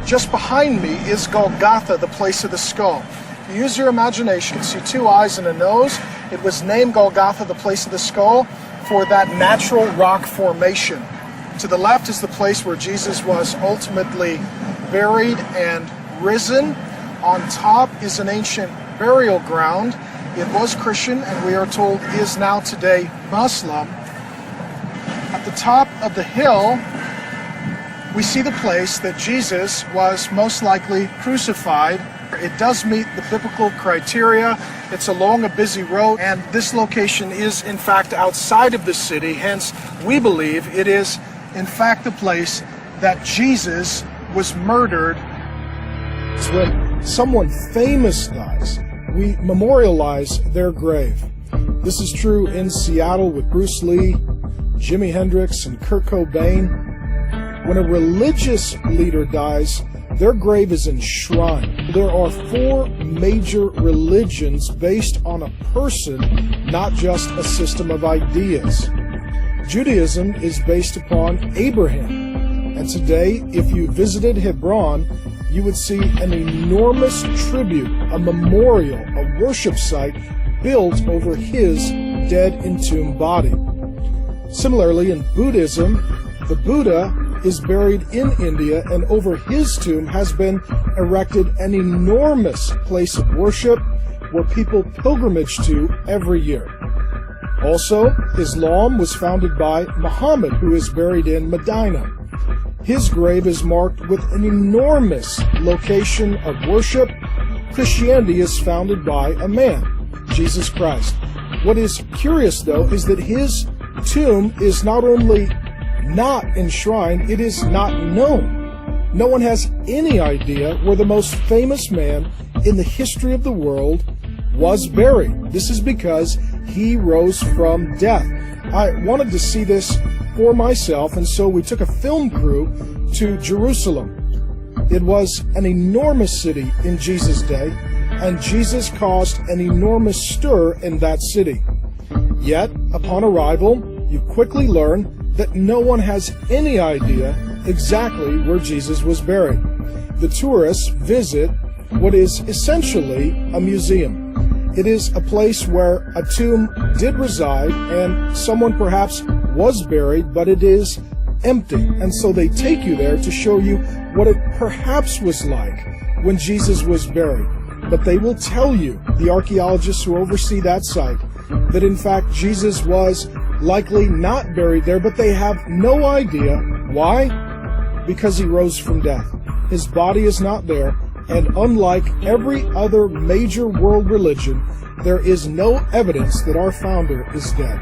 Just behind me is Golgotha, the place of the skull. If you use your imagination, you can see two eyes and a nose. It was named Golgotha, the place of the skull, for that natural rock formation. To the left is the place where Jesus was ultimately buried and risen. On top is an ancient burial ground. It was Christian, and we are told is now today Muslim. At the top of the hill, we see the place that Jesus was most likely crucified. It does meet the biblical criteria. It's along a busy road, and this location is in fact outside of the city. Hence, we believe it is in fact the place that Jesus was murdered. When someone famous dies, we memorialize their grave. This is true in Seattle with Bruce Lee, Jimi Hendrix, and Kurt Cobain. When a religious leader dies, their grave is enshrined. There are 4 major religions based on a person, not just a system of ideas. Judaism is based upon Abraham. And today, if you visited Hebron, you would see an enormous tribute, a memorial, a worship site built over his dead entombed body. Similarly, in Buddhism, the Buddha is buried in India, and over his tomb has been erected an enormous place of worship where people pilgrimage to every year. Also, Islam was founded by Muhammad, who is buried in Medina. His grave is marked with an enormous location of worship. Christianity is founded by a man, Jesus Christ. What is curious, though, is that his tomb is not only not enshrined, it is not known. No one has any idea where the most famous man in the history of the world was buried. This is because he rose from death. I wanted to see this for myself, and so we took a film crew to Jerusalem. It was an enormous city in Jesus' day, and Jesus caused an enormous stir in that city. Yet, upon arrival, you quickly learn that no one has any idea exactly where Jesus was buried. The tourists visit what is essentially a museum. It is a place where a tomb did reside and someone perhaps was buried, but it is empty. And so they take you there to show you what it perhaps was like when Jesus was buried. But they will tell you, the archaeologists who oversee that site, that in fact Jesus was likely not buried there, but they have no idea. Why? Because he rose from death. His body is not there, and unlike every other major world religion, there is no evidence that our founder is dead.